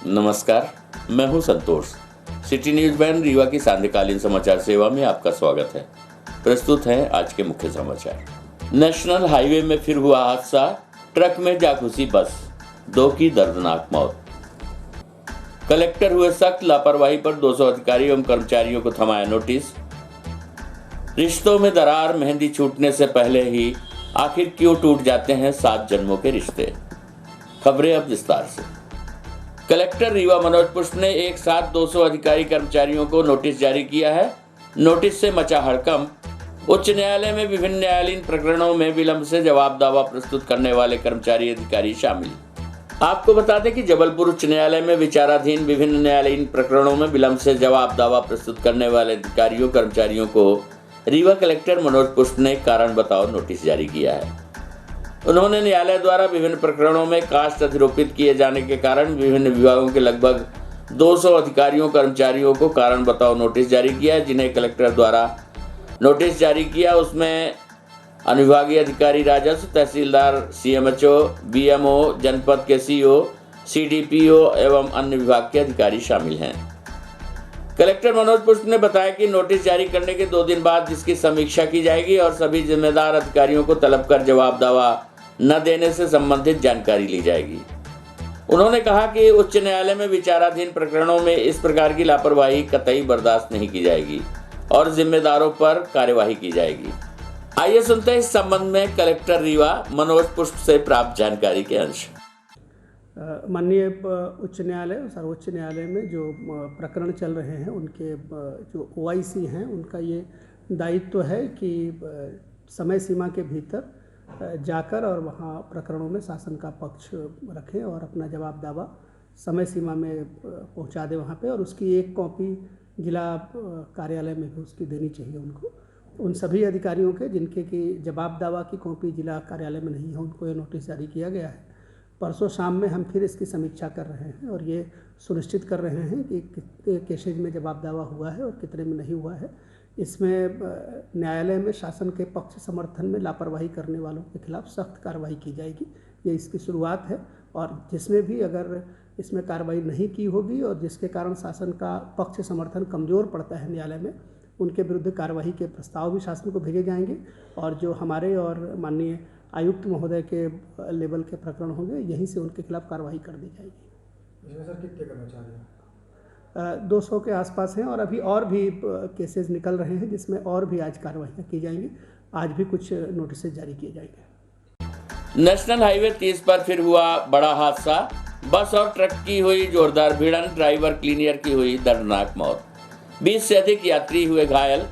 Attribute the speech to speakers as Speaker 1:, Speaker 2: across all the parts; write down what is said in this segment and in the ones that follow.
Speaker 1: नमस्कार, मैं हूं संतोष। सिटी न्यूज वैन रीवा की सांध्यकालीन समाचार सेवा में आपका स्वागत है। प्रस्तुत हैं आज के मुख्य समाचार। नेशनल हाईवे में फिर हुआ हादसा, ट्रक में जा घुसी बस, 2 की दर्दनाक मौत। कलेक्टर हुए सख्त, लापरवाही पर 200 अधिकारियों एवं कर्मचारियों को थमाया नोटिस। रिश्तों में दरार, मेहंदी छूटने से पहले ही आखिर क्यों टूट जाते हैं 7 जन्मों के रिश्ते। खबरें अब विस्तार से। कलेक्टर रीवा मनोज पुष्प ने एक साथ 200 अधिकारी कर्मचारियों को नोटिस जारी किया है। नोटिस से मचा हड़कंप। उच्च न्यायालय में विभिन्न न्यायालयीन प्रकरणों में विलंब से जवाब दावा प्रस्तुत करने वाले कर्मचारी अधिकारी शामिल। आपको बता दें कि जबलपुर उच्च न्यायालय में विचाराधीन विभिन्न न्यायालयीन प्रकरणों में विलंब से जवाब दावा प्रस्तुत करने वाले अधिकारियों कर्मचारियों को रीवा कलेक्टर मनोज पुष्प ने कारण बताओ नोटिस जारी किया है। उन्होंने न्यायालय द्वारा विभिन्न प्रकरणों में कास्ट अधिरोपित किए जाने के कारण विभिन्न विभागों के लगभग 200 अधिकारियों कर्मचारियों को कारण बताओ नोटिस जारी किया है। जिन्हें कलेक्टर द्वारा नोटिस जारी किया उसमें अनुविभागीय अधिकारी राजस्व, तहसीलदार, सीएमएचओ, बीएमओ, जनपद के सीओ, सीडीपीओ एवं अन्य विभाग के अधिकारी शामिल हैं। कलेक्टर मनोज पुष्प ने बताया कि नोटिस जारी करने के 2 दिन बाद जिसकी समीक्षा की जाएगी और सभी जिम्मेदार अधिकारियों को तलब कर जवाब दावा न देने से संबंधित जानकारी ली जाएगी। उन्होंने कहा कि उच्च न्यायालय में विचाराधीन प्रकरणों में इस प्रकार की लापरवाही कतई बर्दाश्त नहीं की जाएगी और जिम्मेदारों पर कार्यवाही की जाएगी। आइए सुनते हैं इस संबंध में कलेक्टर रीवा मनोज पुष्प से प्राप्त जानकारी के अंश।
Speaker 2: माननीय उच्च न्यायालय और सर्वोच्च न्यायालय में जो प्रकरण चल रहे हैं उनके जो OIC हैं उनका ये दायित्व है कि समय सीमा के भीतर जाकर और वहाँ प्रकरणों में शासन का पक्ष रखें और अपना जवाब दावा समय सीमा में पहुँचा दें वहाँ पे, और उसकी एक कॉपी जिला कार्यालय में भी उसकी देनी चाहिए उनको। उन सभी अधिकारियों के जिनके की जवाब दावा की कॉपी जिला कार्यालय में नहीं है उनको ये नोटिस जारी किया गया है। परसों शाम में हम फिर इसकी समीक्षा कर रहे हैं और ये सुनिश्चित कर रहे हैं कि कितने केसेज में जवाब दावा हुआ है और कितने में नहीं हुआ है। इसमें न्यायालय में शासन के पक्ष समर्थन में लापरवाही करने वालों के खिलाफ सख्त कार्रवाई की जाएगी। ये इसकी शुरुआत है और जिसमें भी अगर इसमें कार्रवाई नहीं की होगी और जिसके कारण शासन का पक्ष समर्थन कमज़ोर पड़ता है न्यायालय में, उनके विरुद्ध कार्रवाई के प्रस्ताव भी शासन को भेजे जाएंगे और जो हमारे और माननीय आयुक्त महोदय के लेवल के प्रकरण होंगे यहीं से उनके खिलाफ कार्रवाई कर दी जाएगी।
Speaker 3: इसमें सर कितने कर्मचारी हैं?
Speaker 2: 200 के आसपास हैं और अभी और भी केसेस निकल रहे हैं जिसमें और भी आज कार्रवाइयाँ की जाएंगी। आज भी कुछ नोटिस जारी किए जाएंगे।
Speaker 1: नेशनल हाईवे 30 पर फिर हुआ बड़ा हादसा। बस और ट्रक की हुई जोरदार भिड़ंत, ड्राइवर क्लीनियर की हुई दर्दनाक मौत। 20 से अधिक यात्री हुए घायल।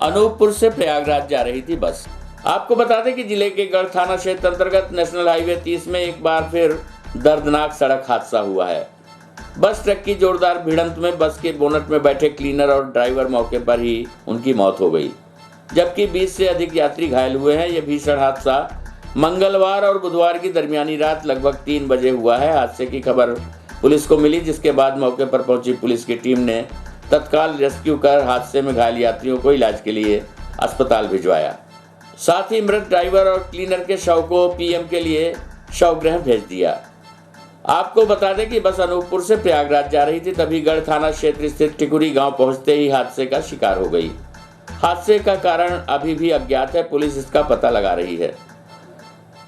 Speaker 1: अनूपपुर से प्रयागराज जा रही थी बस। आपको बता दें कि जिले के गढ़ थाना क्षेत्र अंतर्गत नेशनल हाईवे 30 में एक बार फिर दर्दनाक सड़क हादसा हुआ है। बस ट्रक की जोरदार भिड़ंत में बस के बोनट में बैठे क्लीनर और ड्राइवर मौके पर ही उनकी मौत हो गई, जबकि 20 से अधिक यात्री घायल हुए हैं। यह भीषण हादसा मंगलवार और बुधवार की दरमियानी रात लगभग 3 बजे हुआ है। हादसे की खबर पुलिस को मिली, जिसके बाद मौके पर पहुंची पुलिस की टीम ने तत्काल रेस्क्यू कर हादसे में घायल यात्रियों को इलाज के लिए अस्पताल भिजवाया। साथ ही मृत ड्राइवर और क्लीनर के शव को PM के लिए शवगृह भेज दिया। आपको बता दें कि बस अनूपपुर से प्रयागराज जा रही थी, तभी गढ़ थाना क्षेत्र स्थित टिकुरी गांव पहुंचते ही हादसे का शिकार हो गई। हादसे का कारण अभी भी अज्ञात है, पुलिस इसका पता लगा रही है।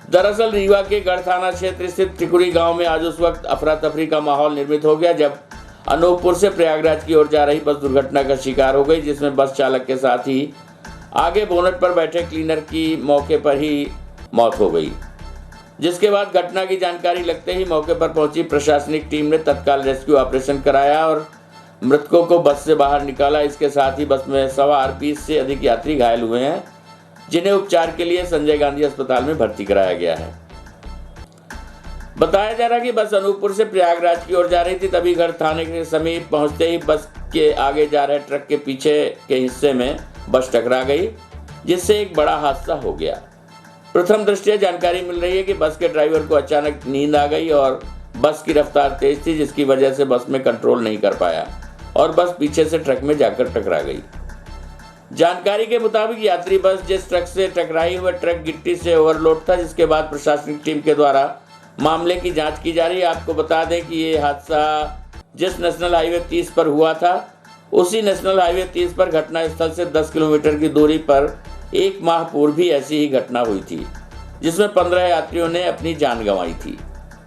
Speaker 1: दरअसल रीवा के गढ़ थाना क्षेत्र स्थित टिकुरी गांव में आज उस वक्त अफरा तफरी का माहौल निर्मित हो गया जब अनूपपुर से प्रयागराज की ओर जा रही बस दुर्घटना का शिकार हो गई, जिसमें बस चालक के साथ ही आगे बोनट पर बैठे क्लीनर की मौके पर ही मौत हो गई। जिसके बाद घटना की जानकारी लगते ही मौके पर पहुंची प्रशासनिक टीम ने तत्काल रेस्क्यू ऑपरेशन कराया और मृतकों को बस से बाहर निकाला। इसके साथ ही बस में सवार 20 से अधिक यात्री घायल हुए हैं, जिन्हें उपचार के लिए संजय गांधी अस्पताल में भर्ती कराया गया है। बताया जा रहा है कि बस अनूपपुर से प्रयागराज की ओर जा रही थी, तभी गढ़ थाने के समीप पहुंचते ही बस के आगे जा रहे ट्रक के पीछे के हिस्से में बस टकरा गई, जिससे एक बड़ा हादसा हो गया। प्रथम दृष्टया जानकारी मिल रही है कि बस के ड्राइवर को अचानक नींद आ गई और बस की रफ्तार तेज थी, जिसकी वजह से बस में कंट्रोल नहीं कर पाया और बस पीछे से ट्रक में जाकर टकरा गई। जानकारी के मुताबिक यात्री बस जिस ट्रक से टकराई वह ट्रक गिट्टी से ओवरलोड था, जिसके बाद प्रशासनिक टीम के द्वारा मामले की जांच की जा रही है। आपको बता दें कि ये हादसा जिस नेशनल हाईवे 30 पर हुआ था, उसी नेशनल हाईवे 30 पर घटनास्थल से 10 किलोमीटर की दूरी पर 1 माह पूर्व भी ऐसी ही घटना हुई थी, जिसमें 15 यात्रियों ने अपनी जान गंवाई थी।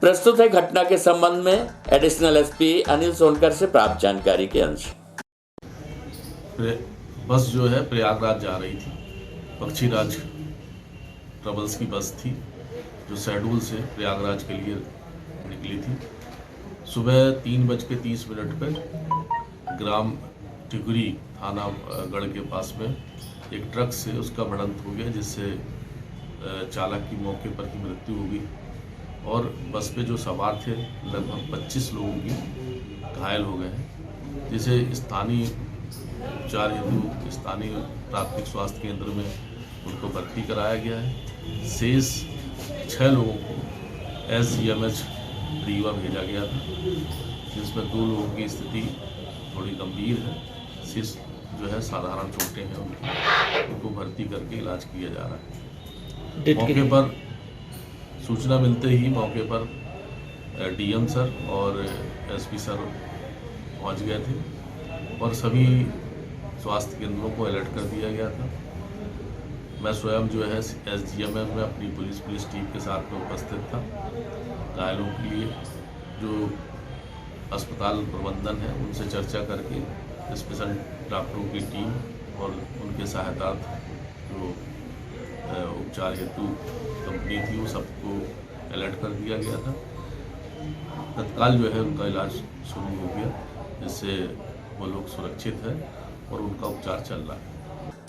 Speaker 1: प्रस्तुत है घटना के संबंध में एडिशनल एसपी अनिल सोनकर से प्राप्त जानकारी के अंश।
Speaker 3: बस जो है प्रयागराज जा रही थी, पक्षीराज ट्रेवल्स की बस थी जो शहडोल से प्रयागराज के लिए निकली थी। सुबह 3:30 पर ग्राम टिकुरी थाना गढ़ के पास में एक ट्रक से उसका भिड़ंत हो गया, जिससे चालक की मौके पर ही मृत्यु हो गई और बस पे जो सवार थे लगभग 25 लोगों की घायल हो गए हैं, जिसे स्थानीय उपचार हेतु स्थानीय प्राथमिक स्वास्थ्य केंद्र में उनको भर्ती कराया गया है। शेष 6 लोगों को SGMH रीवा भेजा गया था, जिसमें 2 लोगों की स्थिति थोड़ी गंभीर है। शेष जो है साधारण चोटें हैं, उनको भर्ती करके इलाज किया जा रहा है। मौके पर सूचना मिलते ही मौके पर DM सर और SP सर पहुंच गए थे और सभी स्वास्थ्य केंद्रों को अलर्ट कर दिया गया था। मैं स्वयं जो है SGMM में अपनी पुलिस टीम के साथ में उपस्थित था। घायलों के लिए जो अस्पताल प्रबंधन है उनसे चर्चा करके स्पेशल डॉक्टरों की टीम और उनके सहायतार्थ जो उपचार हेतु कंपनी थी वो सबको अलर्ट कर दिया गया था। तत्काल जो है उनका इलाज शुरू हो गया, जिससे वो लोग सुरक्षित है और उनका उपचार चल रहा है।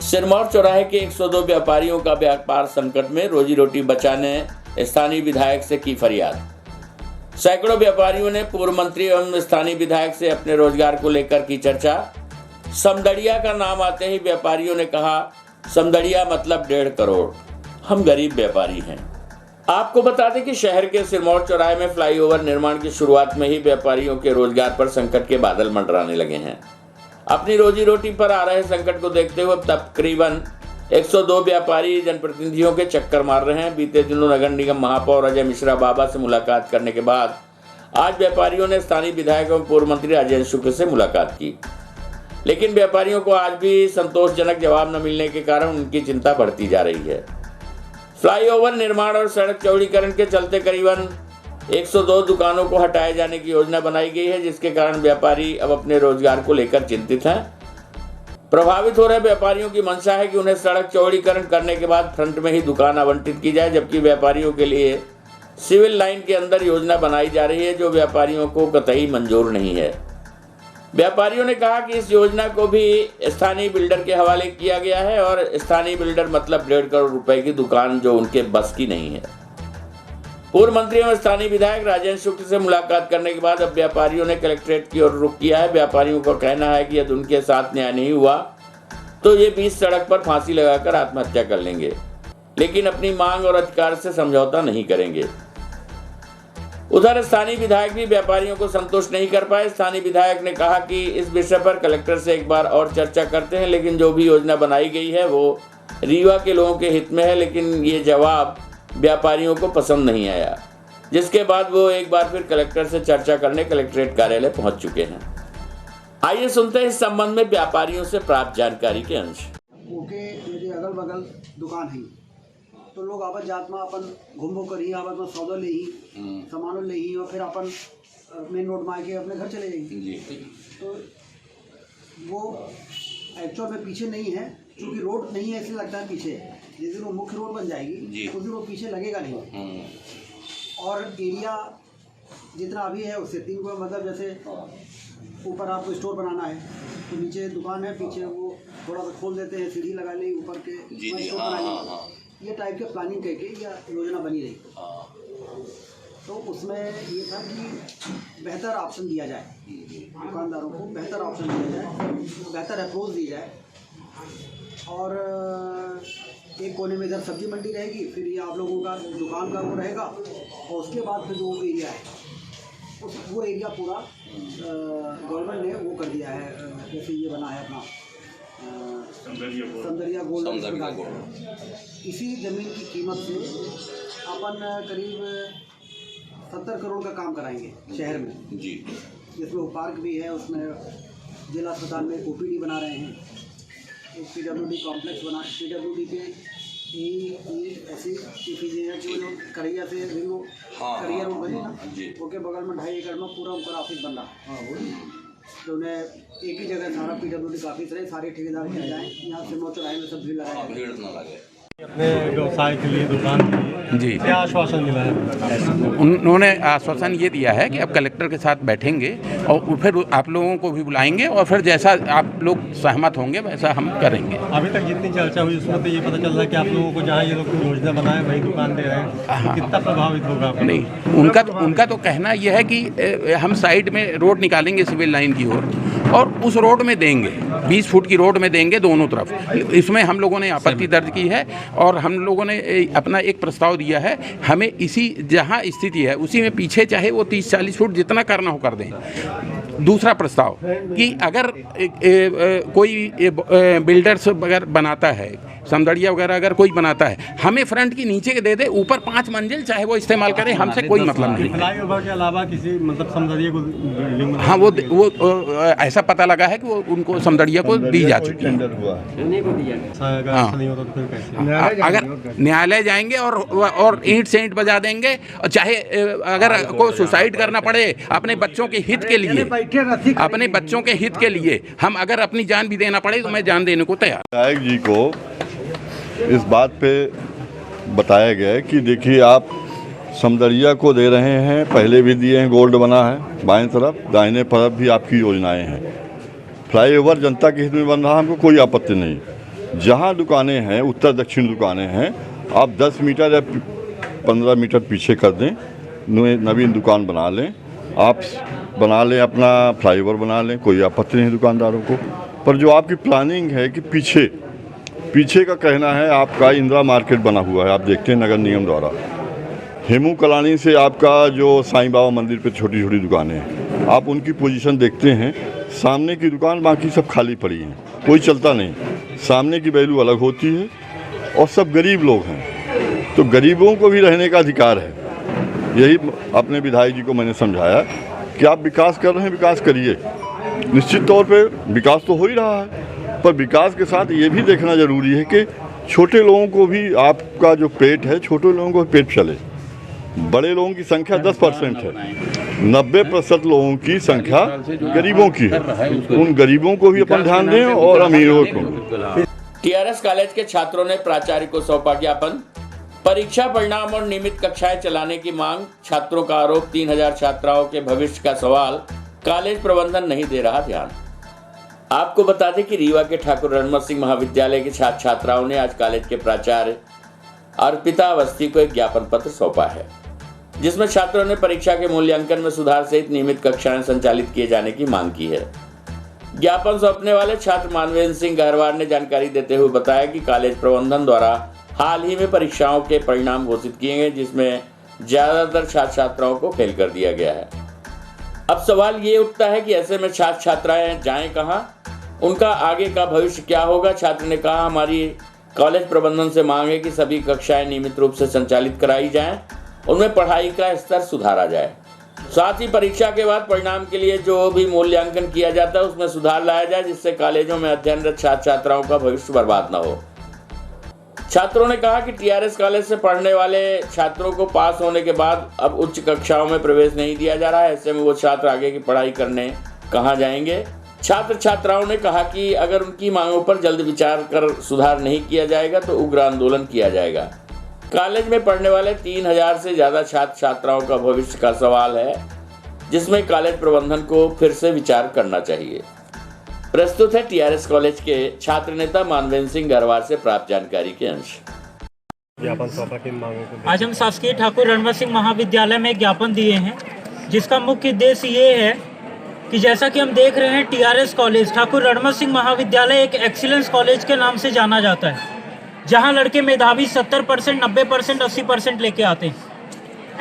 Speaker 1: सिरमौर चौराहे के 102 व्यापारियों का व्यापार संकट में रोजी रोटी बचाने स्थानीय विधायक से की फरियाद। सैकड़ों व्यापारियों ने पूर्व मंत्री एवं स्थानीय विधायक से अपने रोजगार को लेकर की चर्चा। समदड़िया का नाम आते ही व्यापारियों ने कहा, समदड़िया मतलब 1.5 करोड़, हम गरीब व्यापारी हैं। आपको बता दें कि शहर के सिरमौर चौराहे में फ्लाईओवर निर्माण की शुरुआत में ही व्यापारियों के रोजगार पर संकट के बादल मंडराने लगे हैं। अपनी रोजी रोटी पर आ रहे संकट को देखते हुए तकरीबन 102 व्यापारी जनप्रतिनिधियों के चक्कर मार रहे हैं। बीते दिनों नगर निगम महापौर अजय मिश्रा बाबा से मुलाकात करने के बाद आज व्यापारियों ने स्थानीय विधायक एवं पूर्व मंत्री राजेंद्र शुक्ल से मुलाकात की, लेकिन व्यापारियों को आज भी संतोषजनक जवाब न मिलने के कारण उनकी चिंता बढ़ती जा रही है। फ्लाईओवर निर्माण और सड़क चौड़ीकरण के चलते करीबन 102 दुकानों को हटाए जाने की योजना बनाई गई है, जिसके कारण व्यापारी अब अपने रोजगार को लेकर चिंतित हैं। प्रभावित हो रहे व्यापारियों की मंशा है कि उन्हें सड़क चौड़ीकरण करने के बाद फ्रंट में ही दुकान आवंटित की जाए, जबकि व्यापारियों के लिए सिविल लाइन के अंदर योजना बनाई जा रही है, जो व्यापारियों को कतई मंजूर नहीं है। व्यापारियों ने कहा कि इस योजना को भी स्थानीय बिल्डर के हवाले किया गया है और स्थानीय बिल्डर मतलब 1.5 करोड़ रुपए की दुकान, जो उनके बस की नहीं है। पूर्व मंत्री एवं स्थानीय विधायक राजेंद्र शुक्ल से मुलाकात करने के बाद अब व्यापारियों ने कलेक्ट्रेट की ओर रुख किया है। व्यापारियों का कहना है कि यदि उनके साथ न्याय नहीं हुआ तो ये बीच सड़क पर फांसी लगाकर आत्महत्या कर लेंगे, लेकिन अपनी मांग और अधिकार से समझौता नहीं करेंगे। उधर स्थानीय विधायक भी व्यापारियों को संतुष्ट नहीं कर पाए। स्थानीय विधायक ने कहा कि इस विषय पर कलेक्टर से एक बार और चर्चा करते हैं, लेकिन जो भी योजना बनाई गई है वो रीवा के लोगों के हित में है, लेकिन ये जवाब व्यापारियों को पसंद नहीं आया, जिसके बाद वो एक बार फिर कलेक्टर से चर्चा करने कलेक्ट्रेट कार्यालय पहुंच चुके हैं। आइए सुनते हैं इस संबंध में व्यापारियों से प्राप्त जानकारी के अंश।
Speaker 4: ओके, मेरे अगल बगल दुकान है तो लोग आवत जात में अपन घूमो करी, आवत में सौदा ले ही, सामान ले ही और फिर अपन मेन रोड में आके अपने घर चले जाएंगे। तो वो एक्चुअल में पीछे नहीं है, क्योंकि रोड नहीं है इसलिए लगता है पीछे। जिस दिन वो मुख्य रोड बन जाएगी उस दिन वो पीछे लगेगा नहीं। और एरिया जितना अभी है उससे 3 गुना, मतलब जैसे ऊपर आपको स्टोर बनाना है तो नीचे दुकान है, पीछे वो थोड़ा सा खोल देते हैं, सीढ़ी लगा ली, ऊपर के स्टोर बना ली। ये टाइप के प्लानिंग करके या योजना बनी रही। तो उसमें ये था कि बेहतर ऑप्शन दिया जाए, दुकानदारों को बेहतर ऑप्शन दिया जाए, बेहतर अप्रोच दी जाए। और एक कोने में इधर सब्जी मंडी रहेगी, फिर ये आप लोगों का दुकान का वो रहेगा, और उसके बाद फिर जो एरिया है वो एरिया पूरा गवर्नमेंट ने वो कर दिया है। जैसे ये बना है अपना समदड़िया गोल्ड, इसी ज़मीन की कीमत से अपन करीब 70 करोड़ का काम कराएंगे शहर में जी। जिसमें वो पार्क भी है, उसमें जिला अस्पताल में ओपीडी बना रहे हैं, एक पीडब्ल्यूडी कॉम्प्लेक्स बना, पीडब्ल्यूडी के ऐसी जो करैया से करैया रोड बने ना, उसके बगल में 2.5 एकड़ में पूरा उनका ऑफिस बन रहा है। तो उन्हें एक ही जगह सारा पीडब्ल्यूडी का ऑफिस रहे, सारे ठेकेदार मिल जाएँ, यहाँ से चौराहे में सब भीड़ लगाए।
Speaker 5: अपने व्यवसाय के लिए, दुकान के लिए
Speaker 6: जी
Speaker 5: क्या आश्वासन मिला है?
Speaker 6: उन्होंने आश्वासन ये दिया है कि अब कलेक्टर के साथ बैठेंगे और फिर आप लोगों को भी बुलाएंगे और फिर जैसा आप लोग सहमत होंगे वैसा हम करेंगे।
Speaker 5: अभी तक जितनी चर्चा हुई उसमें तो ये पता चल रहा है कि आप लोगों को जहाँ ये लोग योजना बनाए वही दुकान दे रहे हैं, तो कितना प्रभावित होगा आप?
Speaker 6: नहीं, उनका तो कहना यह है कि हम साइड में रोड निकालेंगे सिविल लाइन की ओर और उस रोड में देंगे, 20 फुट की रोड में देंगे दोनों तरफ। इसमें हम लोगों ने आपत्ति दर्ज की है और हम लोगों ने अपना एक प्रस्ताव दिया है, हमें इसी जहां स्थिति है उसी में पीछे चाहे वो 30-40 फुट जितना करना हो कर दें। दूसरा प्रस्ताव कि अगर कोई बिल्डर्स वगैरह बनाता है, समदड़िया वगैरह अगर कोई बनाता है, हमें फ्रंट की नीचे के दे दे, ऊपर 5 मंजिल चाहे वो इस्तेमाल करें, हमसे कोई मतलब नहीं।
Speaker 5: फ्लाईओवर के अलावा किसी मतलब समदड़िया को बिल्डिंग?
Speaker 6: हाँ, वो ऐसा पता लगा है कि वो उनको समदड़िया को दी जा चुकी है। अगर न्यायालय जाएंगे और ईंट से ईंट बजा देंगे, और चाहे अगर को सुसाइड करना पड़े अपने बच्चों के हित के लिए, अपने बच्चों के हित के लिए हम अगर अपनी जान भी देना पड़े तो मैं जान देने को तैयार।
Speaker 7: विधायक जी को इस बात पे बताया गया है कि देखिए आप समदड़िया को दे रहे हैं, पहले भी दिए हैं, गोल्ड बना है बाएं तरफ, दाहिने तरफ भी आपकी योजनाएं हैं। फ्लाईओवर जनता के हित में बन रहा, हमको कोई आपत्ति नहीं। जहां दुकानें हैं, उत्तर दक्षिण दुकानें हैं, आप 10 मीटर या 15 मीटर पीछे कर दें, नवीन दुकान बना लें, आप बना लें, अपना फ्लाईओवर बना लें, कोई आपत्ति नहीं दुकानदारों को। पर जो आपकी प्लानिंग है कि पीछे का कहना है आपका इंदिरा मार्केट बना हुआ है, आप देखते हैं नगर निगम द्वारा, हेमू कलानी से आपका जो साईं बाबा मंदिर पे छोटी छोटी दुकानें हैं, आप उनकी पोजीशन देखते हैं, सामने की दुकान बाकी सब खाली पड़ी हैं, कोई चलता नहीं, सामने की वैल्यू अलग होती है और सब गरीब लोग हैं, तो गरीबों को भी रहने का अधिकार है। यही अपने विधायक जी को मैंने समझाया कि आप विकास कर रहे हैं, विकास करिए, निश्चित तौर पे विकास तो हो ही रहा है, पर विकास के साथ ये भी देखना जरूरी है कि छोटे लोगों को भी, आपका जो पेट है, छोटे लोगों को पेट चले। बड़े लोगों की संख्या 10% है, 90% लोगों की संख्या गरीबों की है, उन गरीबों को भी अपन ध्यान दें और अमीरों को।
Speaker 1: टीआरएस कॉलेज के छात्रों ने प्राचार्य को सौंपा ज्ञापन, परीक्षा परिणाम और नियमित कक्षाएं चलाने की मांग, छात्रों का आरोप, 3000 छात्राओं के भविष्य का सवाल, कॉलेज प्रबंधन नहीं दे रहा ध्यान। आपको बता दें कि रीवा के ठाकुर रणमत सिंह महाविद्यालय के छात्र छात्राओं ने आज कॉलेज के प्राचार्य अर्पिता अवस्थी को एक ज्ञापन पत्र सौंपा है, जिसमें छात्रों ने परीक्षा के मूल्यांकन में सुधार सहित नियमित कक्षाएं संचालित किए जाने की मांग की है। ज्ञापन सौंपने वाले छात्र मानवेंद्र सिंह गहरवार ने जानकारी देते हुए बताया कि कॉलेज प्रबंधन द्वारा हाल ही में परीक्षाओं के परिणाम घोषित किए गए, जिसमें ज्यादातर छात्र छात्राओं को फेल कर दिया गया है। अब सवाल ये उठता है कि ऐसे में छात्र छात्राएं जाएं कहां, उनका आगे का भविष्य क्या होगा। छात्र ने कहा, हमारी कॉलेज प्रबंधन से मांग है कि सभी कक्षाएं नियमित रूप से संचालित कराई जाएं, उनमें पढ़ाई का स्तर सुधारा जाए, साथ ही परीक्षा के बाद परिणाम के लिए जो भी मूल्यांकन किया जाता है उसमें सुधार लाया जाए, जिससे कॉलेजों में अध्ययनरत छात्र छात्राओं का भविष्य बर्बाद न हो। छात्रों ने कहा कि टीआरएस कॉलेज से पढ़ने वाले छात्रों को पास होने के बाद अब उच्च कक्षाओं में प्रवेश नहीं दिया जा रहा है, ऐसे में वो छात्र आगे की पढ़ाई करने कहां जाएंगे। छात्र छात्राओं ने कहा कि अगर उनकी मांगों पर जल्द विचार कर सुधार नहीं किया जाएगा तो उग्र आंदोलन किया जाएगा। कॉलेज में पढ़ने वाले 3000 से ज्यादा छात्र छात्राओं का भविष्य का सवाल है, जिसमें कॉलेज प्रबंधन को फिर से विचार करना चाहिए। प्रस्तुत है टीआरएस कॉलेज के छात्र नेता मानवेंद्र सिंह गहरवार से प्राप्त जानकारी के अंश।
Speaker 8: आज हम शासकीय ठाकुर रणमत सिंह महाविद्यालय में ज्ञापन दिए हैं, जिसका मुख्य उद्देश्य ये है कि जैसा कि हम देख रहे हैं, टीआरएस कॉलेज ठाकुर रणमत सिंह महाविद्यालय एक एक्सीलेंस कॉलेज के नाम से जाना जाता है, जहां लड़के मेधावी 70%, 90%, 80% लेके आते हैं।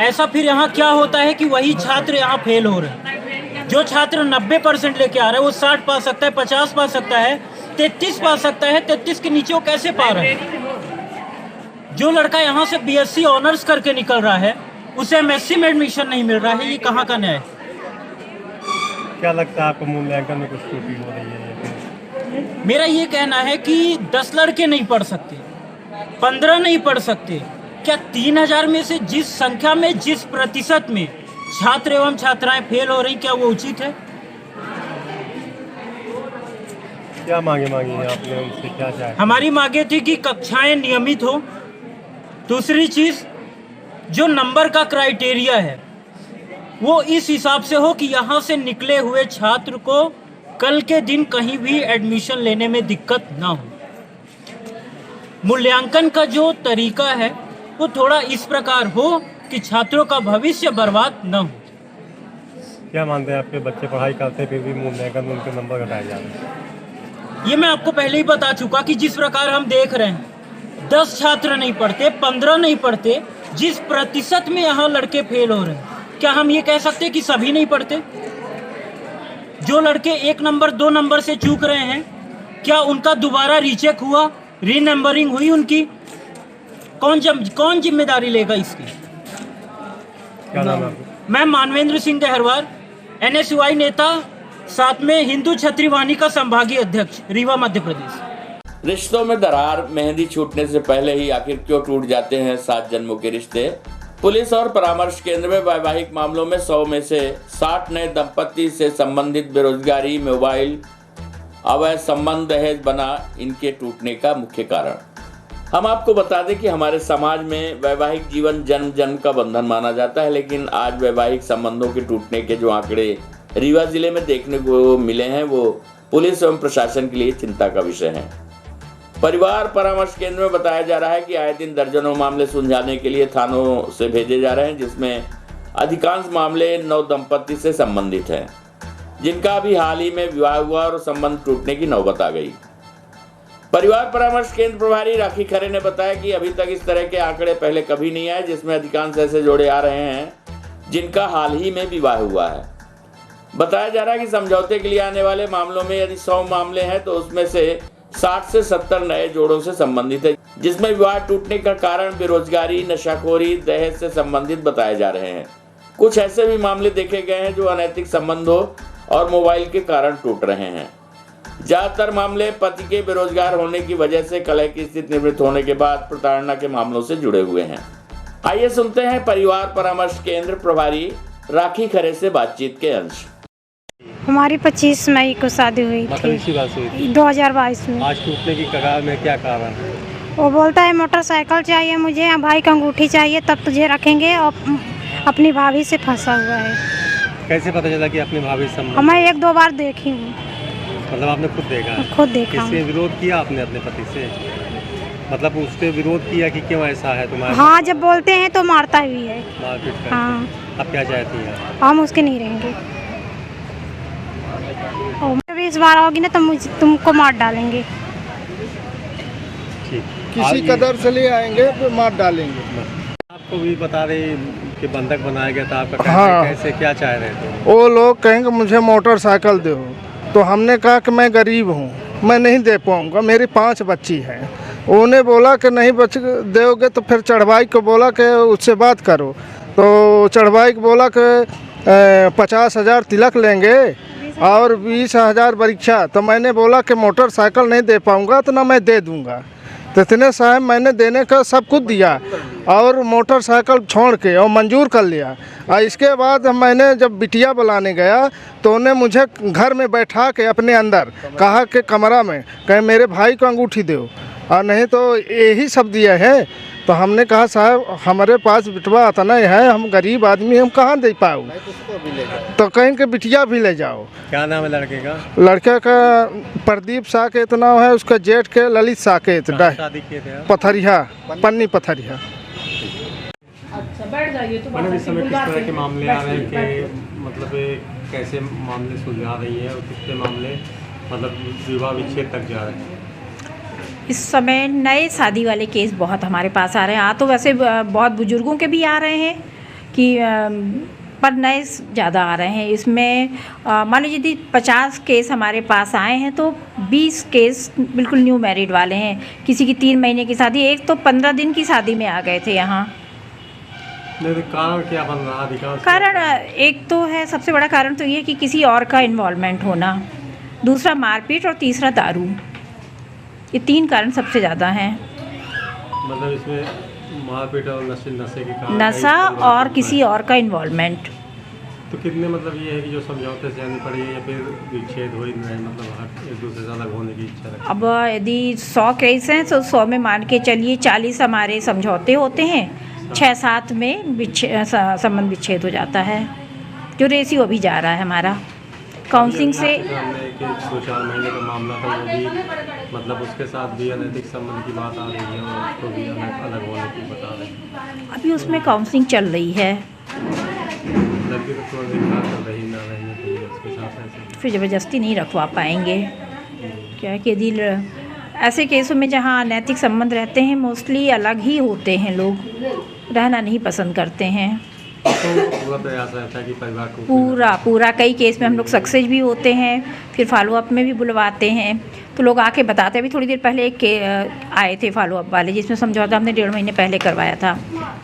Speaker 8: ऐसा फिर यहाँ क्या होता है कि वही छात्र यहाँ फेल हो रहे हैं। जो छात्र 90% लेके आ रहा है वो 60 पा सकता है, 50 पा सकता है, 33 पा सकता है, 33 के नीचे वो कैसे पा रहा है। जो लड़का यहाँ से बीएससी ऑनर्स करके निकल रहा है उसे एमएससी में एडमिशन नहीं मिल रहा है, ये कहाँ का न्याय।
Speaker 5: क्या लगता है आपको मूल्यांकन में कुछ त्रुटि हो रही है?
Speaker 8: मेरा ये कहना है कि 10 लड़के नहीं पढ़ सकते, 15 नहीं पढ़ सकते, क्या 3000 में से जिस संख्या में, जिस प्रतिशत में छात्र एवं छात्राएं फेल हो रही, क्या वो उचित है?
Speaker 5: क्या मांगी है आपने उनसे, क्या चाहे?
Speaker 8: हमारी मांगे थी कि कक्षाएं नियमित हो। दूसरी चीज, जो नंबर का क्राइटेरिया है वो इस हिसाब से हो कि यहाँ से निकले हुए छात्र को कल के दिन कहीं भी एडमिशन लेने में दिक्कत ना हो। मूल्यांकन का जो तरीका है वो थोड़ा इस प्रकार हो कि छात्रों का भविष्य बर्बाद न हो।
Speaker 5: क्या मानते हैं आपके बच्चे पढ़ाई करते फिर भी मूल्यांकन में उनके नंबर घटाए जा रहे हैं?
Speaker 8: ये मैं आपको पहले ही बता चुका कि जिस प्रकार हम देख रहे हैं, 10 छात्र नहीं पढ़ते, 15 नहीं पढ़ते, जिस प्रतिशत में यहाँ लड़के फेल हो रहे हैं, क्या हम ये कह सकते हैं कि सभी नहीं पढ़ते? जो लड़के 1 नंबर 2 नंबर से चूक रहे हैं, क्या उनका दोबारा रीचेक हुआ, रीनंबरिंग हुई उनकी? कौन जिम्मेदारी लेगा इसकी?
Speaker 5: क्या नाम है आपका?
Speaker 8: मैं मानवेंद्र सिंह गहरवार, NSUI नेता, साथ में हिंदू छत्री वाहिनी का संभागीय अध्यक्ष, रीवा मध्य प्रदेश।
Speaker 1: रिश्तों में दरार मेहंदी छूटने से पहले ही आखिर क्यों टूट जाते हैं 7 जन्मों के रिश्ते? पुलिस और परामर्श केंद्र में वैवाहिक मामलों में 100 में से 60 नए दंपति से संबंधित बेरोजगारी, मोबाइल, अवैध संबंध, दहेज बना इनके टूटने का मुख्य कारण। हम आपको बता दें कि हमारे समाज में वैवाहिक जीवन जन्म जन्म का बंधन माना जाता है, लेकिन आज वैवाहिक संबंधों के टूटने के जो आंकड़े रीवा जिले में देखने को मिले हैं वो पुलिस एवं प्रशासन के लिए चिंता का विषय है। परिवार परामर्श केंद्र में बताया जा रहा है कि आए दिन दर्जनों मामले सुलझाने के लिए थानों से भेजे जा रहे हैं, जिसमें अधिकांश मामले 9 दंपति से संबंधित हैं, जिनका अभी हाल ही में विवाह हुआ और संबंध टूटने की नौबत आ गई। परिवार परामर्श केंद्र प्रभारी राखी खरे ने बताया कि अभी तक इस तरह के आंकड़े पहले कभी नहीं आए, जिसमें अधिकांश ऐसे जोड़े आ रहे हैं जिनका हाल ही में विवाह हुआ है। बताया जा रहा है कि समझौते के लिए आने वाले मामलों में यदि 100 मामले हैं तो उसमें से 60 से 70 नए जोड़ों से संबंधित है, जिसमें विवाह टूटने का कारण बेरोजगारी, नशाखोरी, दहेज से संबंधित बताए जा रहे हैं। कुछ ऐसे भी मामले देखे गए हैं जो अनैतिक संबंधों और मोबाइल के कारण टूट रहे हैं। ज्यादातर मामले पति के बेरोजगार होने की वजह से कलह की स्थिति निवृत्त होने के बाद प्रताड़ना के मामलों से जुड़े हुए हैं। आइए सुनते हैं परिवार परामर्श केंद्र प्रभारी राखी खरे से बातचीत के अंश।
Speaker 9: हमारी 25 मई को शादी हुई थी,
Speaker 5: इसी बात से हुई थी।
Speaker 9: 2022 में।
Speaker 5: आज टूटने की कगार में क्या कारण है?
Speaker 9: वो बोलता है मोटरसाइकिल चाहिए मुझे, भाई का अंगूठी चाहिए, तब तुझे रखेंगे, और अपनी भाभी से फंसा हुआ है।
Speaker 5: कैसे पता चला कि अपनी भाभी से संबंध?
Speaker 9: मैं 1-2 बार देखी हूँ।
Speaker 5: मतलब आपने खुद देखा?
Speaker 9: खुद देखा।
Speaker 5: इससे विरोध किया आपने अपने पति से? मतलब उससे विरोध किया कि क्यों ऐसा है तुम्हारा?
Speaker 9: हाँ, जब बोलते हैं तो मारता भी है।
Speaker 5: मारपीट करते?
Speaker 9: हाँ।
Speaker 5: अब क्या चाहती है?
Speaker 9: हम उसके नहीं रहेंगे, और इस बार आओगी ना तो तुमको मार डालेंगे।
Speaker 5: ठीक,
Speaker 10: किसी कदर से ले आएंगे तो मार डालेंगे।
Speaker 5: आपको भी बता रहे कि बंधक बनाया गया था आपका,
Speaker 10: हाँ।
Speaker 5: कैसे क्या चाह रहे थे?
Speaker 10: वो लोग कहेंगे मुझे मोटरसाइकिल दो, तो हमने कहा कि मैं गरीब हूँ, मैं नहीं दे पाऊँगा, मेरी 5 बच्ची हैं। उन्होंने बोला कि नहीं बच दोगे तो फिर चढ़वाई को बोला कि उससे बात करो, तो चढ़वाई को बोला कि 50,000 तिलक लेंगे और 20,000 परीक्षा। तो मैंने बोला कि मोटरसाइकिल नहीं दे पाऊँगा तो ना मैं दे दूँगा। तो इतने साहब मैंने देने का सब कुछ दिया और मोटरसाइकिल छोड़ के और मंजूर कर लिया। और इसके बाद मैंने जब बिटिया बुलाने गया तो उन्हें मुझे घर में बैठा के अपने अंदर कहा कि कमरा में कहे मेरे भाई को अंगूठी दो, और नहीं तो यही सब दिया है। तो हमने कहा साहब हमारे पास बिटवा इतना है, हम गरीब आदमी, हम कहाँ दे पाओ। तो कहें कि बिटिया भी ले जाओ।
Speaker 5: क्या नाम है लड़के का?
Speaker 10: लड़के का प्रदीप साकेत नाम है, उसका जेठ के ललित साकेत।
Speaker 5: शादी किए थे आप?
Speaker 10: पथरिया, पन्नी पथरिया।
Speaker 5: मैंने इस समय किस तरह के मामले आ रहे हैं कि मतलब कैसे मामले सुलझा रही है और कितने मामले मतलब विवाह विच्छेद तक जा रहे हैं?
Speaker 11: इस समय नए शादी वाले केस बहुत हमारे पास आ रहे हैं। तो वैसे बहुत बुजुर्गों के भी आ रहे हैं कि पर नए ज़्यादा आ रहे हैं। इसमें मान लीजिए यदि 50 केस हमारे पास आए हैं तो 20 केस बिल्कुल न्यू मैरिड वाले हैं। किसी की 3 महीने की शादी, एक तो 15 दिन की शादी में आ गए थे यहाँ।
Speaker 5: नहीं तो कारण क्या बन रहा अधिकांश?
Speaker 11: कारण एक तो है, सबसे बड़ा कारण तो ये है कि किसी और का इन्वॉल्वमेंट होना, दूसरा मारपीट और तीसरा दारू। ये 3 कारण सबसे ज़्यादा हैं।
Speaker 5: मतलब इसमें मारपीट और नशे के कारण
Speaker 11: नशा और किसी और का इन्वॉल्वमेंट।
Speaker 5: तो कितने मतलब ये है कि जो समझौते से आनी पड़ेगी या फिर विच्छेद हो ही नहीं, मतलब एक दूसरे से अलग होने की इच्छा रखते?
Speaker 11: अब यदि 100 केस हैं तो 100 में मान के चलिए 40 हमारे समझौते होते हैं, 6-7 में संबंध विच्छेद हो जाता है। जो रेशियो अभी जा रहा है हमारा काउंसलिंग से।
Speaker 5: सामने एक 2-4 महीने का मामला था, वो भी मतलब उसके साथ भी अनैतिक संबंध की बात आ रही है और उसको भी अलग होने की बता रहे हैं।
Speaker 11: अभी उसमें काउंसलिंग चल रही है।
Speaker 5: लड़की तो थोड़ा देखा कर रही ना रहने के लिए उसके साथ ऐसे
Speaker 11: फिर ज़बरदस्ती नहीं रखवा पाएंगे। क्या है कि यदि ऐसे केसों में जहाँ अनैतिक संबंध रहते हैं मोस्टली अलग ही होते हैं, लोग रहना नहीं पसंद करते हैं।
Speaker 5: तो पूरा प्रयास रहता है कि परिवार को
Speaker 11: पूरा कई केस में हम लोग सक्सेस भी होते हैं, फिर फॉलो अप में भी बुलवाते हैं तो लोग आके बताते हैं। अभी थोड़ी देर पहले एक आए थे फॉलो अप वाले, जिसमें समझौता हमने 1.5 महीने पहले करवाया था।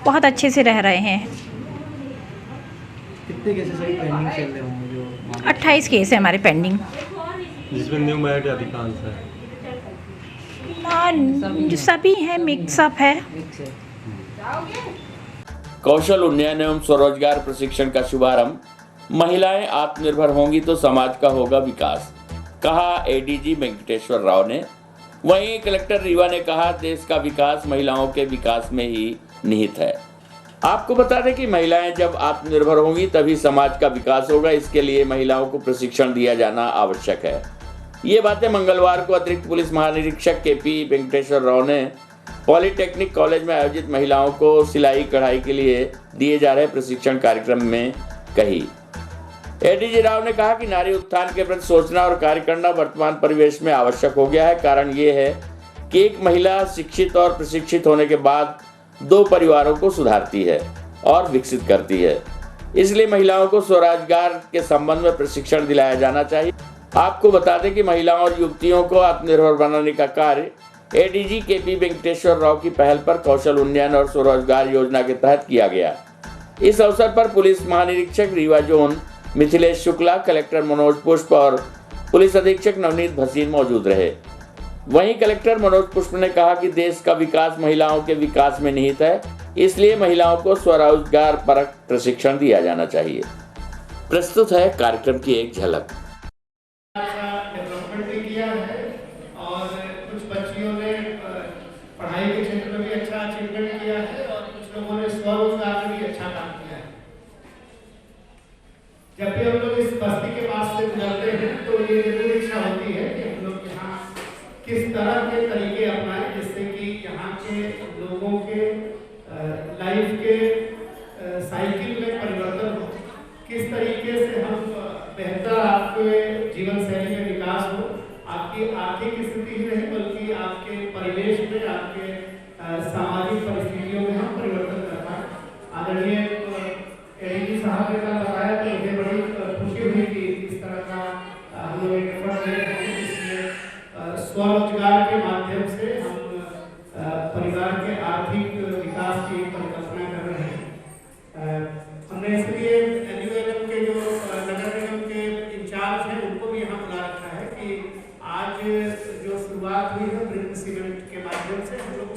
Speaker 11: बहुत अच्छे से रह रहे हैं।
Speaker 4: कितने केसेस अभी पेंडिंग चल रहे होंगे? जो
Speaker 11: 28 केस है हमारे पेंडिंग,
Speaker 5: जिसमें न्यू मैरिड अधिकांश है।
Speaker 11: जो सभी हैं, मिक्सअप है।
Speaker 1: कौशल उन्नयन एवं स्वरोजगार प्रशिक्षण का शुभारंभ। महिलाएं आत्मनिर्भर होंगी तो समाज का होगा विकास, कहा एडीजी वेंकटेश्वर राव ने। वहीं कलेक्टर रीवा ने कहा, देश का विकास महिलाओं के विकास में ही निहित है। आपको बता दें कि महिलाएं जब आत्मनिर्भर होंगी तभी समाज का विकास होगा। इसके लिए महिलाओं को प्रशिक्षण दिया जाना आवश्यक है। ये बातें मंगलवार को अतिरिक्त पुलिस महानिरीक्षक केपी वेंकटेश्वर राव ने पॉलिटेक्निक कॉलेज में आयोजित महिलाओं को सिलाई कढ़ाई के लिए दिए जा रहे प्रशिक्षण कार्यक्रम में कही। एडीजी राव ने कहा कि नारी उत्थान के प्रति सोचना और कार्य करना वर्तमान परिवेश में आवश्यक हो गया है। कारण ये है कि एक महिला शिक्षित और प्रशिक्षित होने के बाद 2 परिवारों को सुधारती है और विकसित करती है। इसलिए महिलाओं को स्वरोजगार के संबंध में प्रशिक्षण दिलाया जाना चाहिए। आपको बता दें कि महिलाओं और युवतियों को आत्मनिर्भर बनाने का कार्य एडीजी केपी वेंकटेश्वर राव की पहल पर कौशल उन्नयन और स्वरोजगार योजना के तहत किया गया। इस अवसर पर पुलिस महानिरीक्षक रीवा जोन मिथिलेश शुक्ला, कलेक्टर मनोज पुष्प और पुलिस अधीक्षक नवनीत भसीन मौजूद रहे। वहीं कलेक्टर मनोज पुष्प ने कहा कि देश का विकास महिलाओं के विकास में निहित है, इसलिए महिलाओं को स्वरोजगार परक प्रशिक्षण दिया जाना चाहिए। प्रस्तुत है कार्यक्रम की एक झलक।
Speaker 12: डेवलपमेंट भी किया है और कुछ बच्चियों ने पढ़ाई के क्षेत्र में भी अच्छा अचीवमेंट किया है और कुछ लोगों ने स्वरोजगार में भी अच्छा काम किया है। जब भी हम लोग इस बस्ती के पास से गुजरते हैं तो ये जरूर इच्छा होती है कि हम लोग यहाँ किस तरह के तरीके अपनाएं जिससे कि यहाँ के लोगों के लाइफ के साइकिल में परिवर्तन हो, किस तरीके से हम बेहतर आपके जीवन शैली में विकास हो, आपकी आर्थिक स्थिति ही नहीं बल्कि आपके परिवेश में, आपके सामाजिक परिस्थितियों में हम परिवर्तन कर पाए। आदरणीय एडीजी साहब ने कल बताया तो मुझे बड़ी खुशी हुई कि इस तरह का हम लोग एक एफर्ट ले रहे हैं जिसमें स्वरोजगार के माध्यम से हम परिवार के आर्थिक विकास की परिकल्पना कर रहे हैं। हमने इसलिए एनयूएलएम के जो नगर निगम के इंचार्ज हैं उनको भी यहाँ बुला रखा है कि आज जो शुरुआत हुई है ब्रिक सीमेंट के माध्यम से हम लोग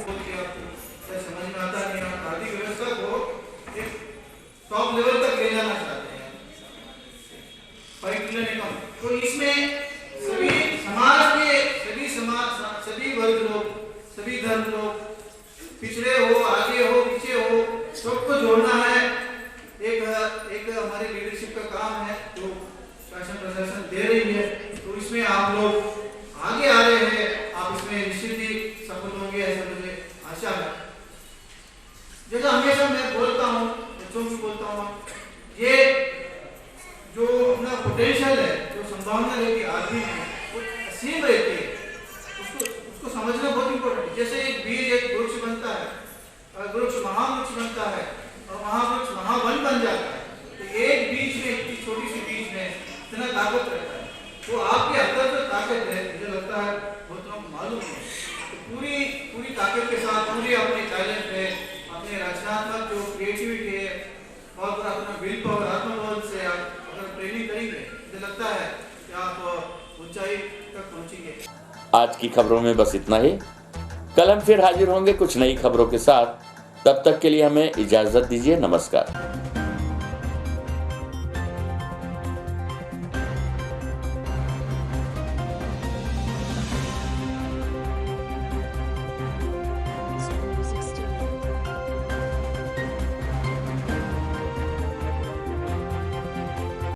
Speaker 13: समझ में आता नहीं, हम आर्थिक व्यवस्था को एक टॉप लेवल तक ले जाना चाहते हैं पर्टिकुलर निगम। तो इसमें सभी समाज के सभी वर्ग लोग, सभी धर्म लोग, पिछड़े हो, आगे हो, पीछे हो, सबको जोड़ना है। एक हमारे लीडरशिप का काम है जो शासन प्रशासन दे रही है। तो इसमें आप लोग आगे आ रहे हैं, आप इसमें निश्चित ही सफल होंगे ऐसा मुझे आशा है। जैसा हमेशा मैं बोलता हूँ, बच्चों को बोलता हूँ, ये जो अपना पोटेंशियल है, जो संभावना लेके आदमी है वो असीम रहती है, उसको समझना बहुत इम्पोर्टेंट है। जैसे एक बीज एक वृक्ष बनता है, वृक्ष महावृक्ष बनता है और महावृक्ष महावन बन जाता है। तो एक बीज में, इतनी छोटी सी बीज में इतना ताकत रहता है। तो आपके अंदर जो ताकत है मुझे लगता है बहुत लोग मालूम है। तो पूरी ताकत के साथ, पूरी अपने टैलेंट है, अपने रचनात्मक जो क्रिएटिविटी है,
Speaker 1: आज की खबरों में बस इतना ही। कल हम फिर हाजिर होंगे कुछ नई खबरों के साथ। तब तक के लिए हमें इजाजत दीजिए। नमस्कार।